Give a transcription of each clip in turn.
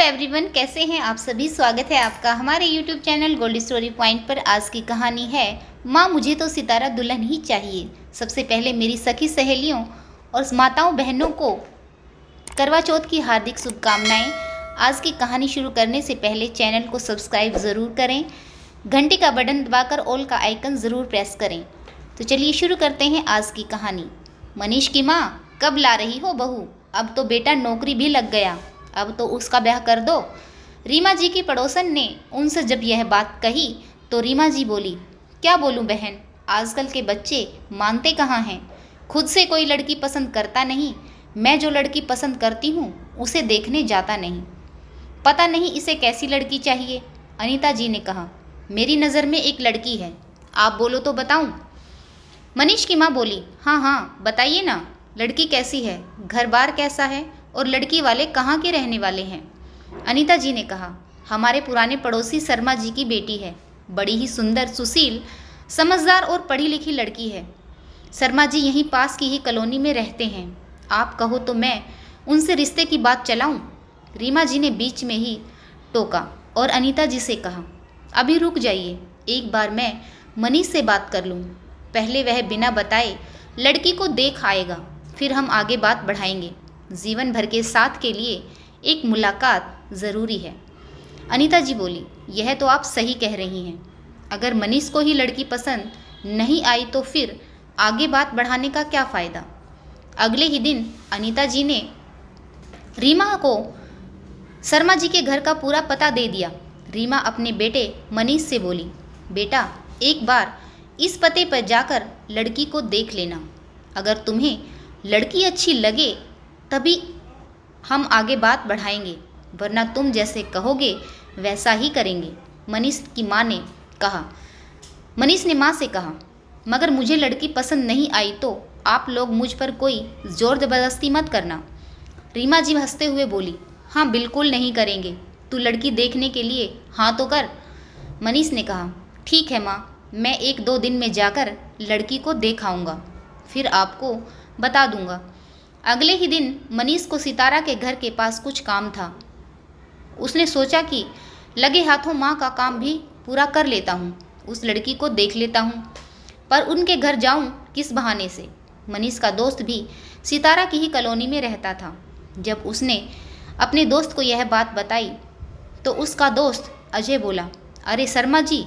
Everyone, कैसे हैं आप सभी। स्वागत है आपका हमारे YouTube channel gold story point पर। आज की कहानी है माँ मुझे तो सितारा दुल्हन ही चाहिए। सबसे पहले मेरी सखी सहेलियों और माताओं बहनों को करवा चौथ की हार्दिक शुभकामनाएं। आज की कहानी शुरू करने से पहले चैनल को सब्सक्राइब ज़रूर करें, घंटी का बटन दबाकर ऑल का आइकन ज़रूर प्रेस करें। तो चलिए शुरू करते हैं आज की कहानी। मनीष की माँ, कब ला रही हो बहू? अब तो बेटा नौकरी भी लग गया, अब तो उसका ब्याह कर दो। रीमा जी की पड़ोसन ने उनसे जब यह बात कही तो रीमा जी बोली, क्या बोलूं बहन, आजकल के बच्चे मानते कहाँ हैं। खुद से कोई लड़की पसंद करता नहीं। मैं जो लड़की पसंद करती हूँ उसे देखने जाता नहीं। पता नहीं इसे कैसी लड़की चाहिए। अनीता जी ने कहा, मेरी नज़र में एक लड़की है, आप बोलो तो बताऊं। मनीष की माँ बोली, हाँ हाँ बताइए ना, लड़की कैसी है, घर बार कैसा है और लड़की वाले कहाँ के रहने वाले हैं। अनीता जी ने कहा, हमारे पुराने पड़ोसी शर्मा जी की बेटी है, बड़ी ही सुंदर, सुशील, समझदार और पढ़ी लिखी लड़की है। शर्मा जी यहीं पास की ही कॉलोनी में रहते हैं। आप कहो तो मैं उनसे रिश्ते की बात चलाऊं। रीमा जी ने बीच में ही टोका और अनीता जी से कहा, अभी रुक जाइए, एक बार मैं मनीष से बात कर लूँ। पहले वह बिना बताए लड़की को देख आएगा, फिर हम आगे बात बढ़ाएंगे। जीवन भर के साथ के लिए एक मुलाकात ज़रूरी है। अनीता जी बोली, यह तो आप सही कह रही हैं। अगर मनीष को ही लड़की पसंद नहीं आई तो फिर आगे बात बढ़ाने का क्या फ़ायदा। अगले ही दिन अनीता जी ने रीमा को शर्मा जी के घर का पूरा पता दे दिया। रीमा अपने बेटे मनीष से बोली, बेटा एक बार इस पते पर जाकर लड़की को देख लेना। अगर तुम्हें लड़की अच्छी लगे तभी हम आगे बात बढ़ाएंगे, वरना तुम जैसे कहोगे वैसा ही करेंगे। मनीष ने माँ से कहा, मगर मुझे लड़की पसंद नहीं आई तो आप लोग मुझ पर कोई ज़ोर ज़बरदस्ती मत करना। रीमा जी हंसते हुए बोली, हाँ बिल्कुल नहीं करेंगे, तू लड़की देखने के लिए हाँ तो कर। मनीष ने कहा, ठीक है माँ, मैं 1-2 दिन में जाकर लड़की को देख आऊँगा, फिर आपको बता दूँगा। अगले ही दिन मनीष को सितारा के घर के पास कुछ काम था। उसने सोचा कि लगे हाथों माँ का काम भी पूरा कर लेता हूँ, उस लड़की को देख लेता हूँ, पर उनके घर जाऊँ किस बहाने से। मनीष का दोस्त भी सितारा की ही कॉलोनी में रहता था। जब उसने अपने दोस्त को यह बात बताई तो उसका दोस्त अजय बोला, अरे शर्मा जी,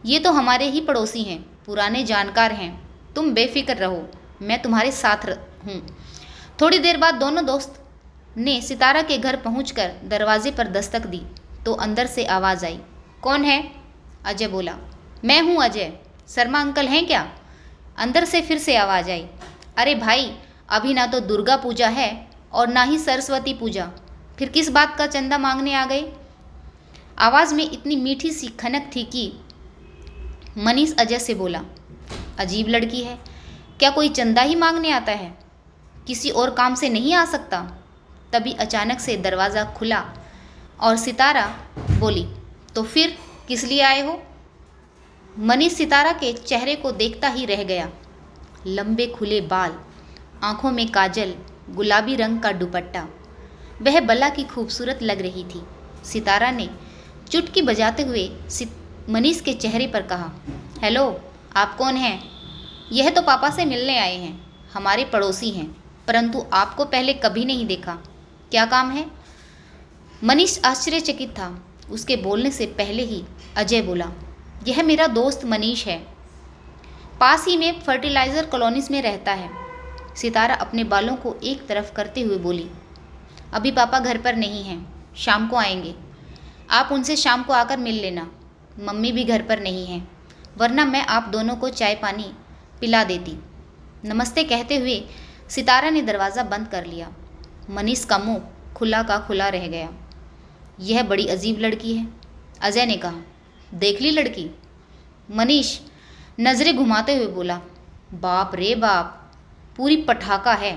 ये तो हमारे ही पड़ोसी हैं, पुराने जानकार हैं, तुम बेफिक्र रहो, मैं तुम्हारे साथ हूँ। थोड़ी देर बाद दोनों दोस्त ने सितारा के घर पहुंचकर दरवाजे पर दस्तक दी तो अंदर से आवाज़ आई, कौन है? अजय बोला, मैं हूं अजय, शर्मा अंकल हैं क्या? अंदर से फिर से आवाज़ आई, अरे भाई, अभी ना तो दुर्गा पूजा है और ना ही सरस्वती पूजा, फिर किस बात का चंदा मांगने आ गए? आवाज़ में इतनी मीठी सी खनक थी कि मनीष अजय से बोला, अजीब लड़की है, क्या कोई चंदा ही मांगने आता है, किसी और काम से नहीं आ सकता? तभी अचानक से दरवाज़ा खुला और सितारा बोली, तो फिर किस लिए आए हो? मनीष सितारा के चेहरे को देखता ही रह गया। लंबे खुले बाल, आंखों में काजल, गुलाबी रंग का दुपट्टा, वह बला की खूबसूरत लग रही थी। सितारा ने चुटकी बजाते हुए मनीष के चेहरे पर कहा, हेलो, आप कौन हैं? यह तो पापा से मिलने आए हैं, हमारे पड़ोसी हैं, परंतु आपको पहले कभी नहीं देखा, क्या काम है? मनीष आश्चर्यचकित था। उसके बोलने से पहले ही अजय बोला, यह मेरा दोस्त मनीष है, पास ही में फर्टिलाइज़र कॉलोनीज में रहता है। सितारा अपने बालों को एक तरफ करते हुए बोली, अभी पापा घर पर नहीं हैं, शाम को आएंगे, आप उनसे शाम को आकर मिल लेना। मम्मी भी घर पर नहीं हैं, वरना मैं आप दोनों को चाय पानी पिला देती। नमस्ते कहते हुए सितारा ने दरवाज़ा बंद कर लिया। मनीष का मुंह खुला का खुला रह गया। यह बड़ी अजीब लड़की है, अजय ने कहा, देख ली लड़की? मनीष नज़रें घुमाते हुए बोला, बाप रे बाप, पूरी पटाखा है,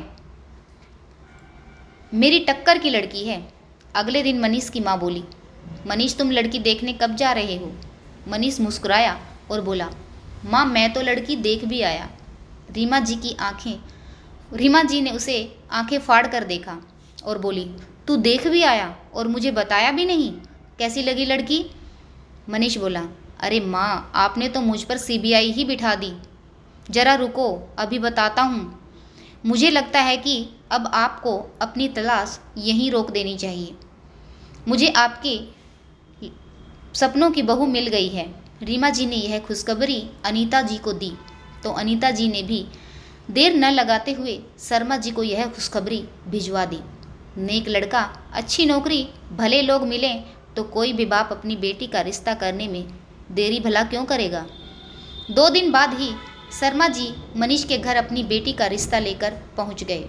मेरी टक्कर की लड़की है। अगले दिन मनीष की माँ बोली, मनीष तुम लड़की देखने कब जा रहे हो? मनीष मुस्कुराया और बोला, माँ मैं तो लड़की देख भी आया। रीमा जी ने उसे आंखें फाड़ कर देखा और बोली, तू देख भी आया और मुझे बताया भी नहीं, कैसी लगी लड़की? मनीष बोला, अरे माँ, आपने तो मुझ पर सीबीआई ही बिठा दी। जरा रुको, अभी बताता हूँ। मुझे लगता है कि अब आपको अपनी तलाश यहीं रोक देनी चाहिए। मुझे आपके सपनों की बहू मिल गई है। रीमा जी ने यह खुशखबरी अनीता जी को दी तो अनीता जी ने भी देर न लगाते हुए शर्मा जी को यह खुशखबरी भिजवा दी। नेक लड़का, अच्छी नौकरी, भले लोग मिलें तो कोई भी बाप अपनी बेटी का रिश्ता करने में देरी भला क्यों करेगा। 2 दिन बाद ही शर्मा जी मनीष के घर अपनी बेटी का रिश्ता लेकर पहुंच गए।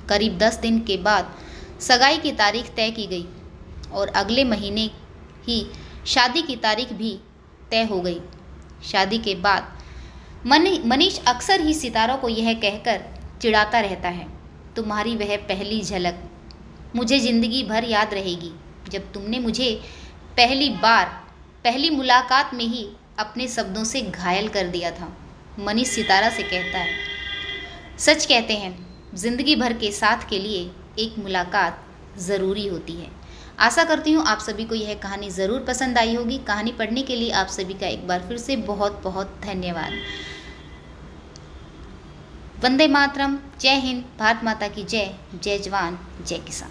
करीब 10 दिन के बाद सगाई की तारीख तय की गई और अगले महीने ही शादी की तारीख भी तय हो गई। शादी के बाद मनीष अक्सर ही सितारों को यह कहकर चिढ़ाता रहता है, तुम्हारी वह पहली झलक मुझे ज़िंदगी भर याद रहेगी, जब तुमने मुझे पहली मुलाकात में ही अपने शब्दों से घायल कर दिया था। मनीष सितारा से कहता है, सच कहते हैं, ज़िंदगी भर के साथ के लिए एक मुलाकात ज़रूरी होती है। आशा करती हूँ आप सभी को यह कहानी ज़रूर पसंद आई होगी। कहानी पढ़ने के लिए आप सभी का एक बार फिर से बहुत बहुत धन्यवाद। वंदे मातरम। जय हिंद। भारत माता की जय। जय जवान जय किसान।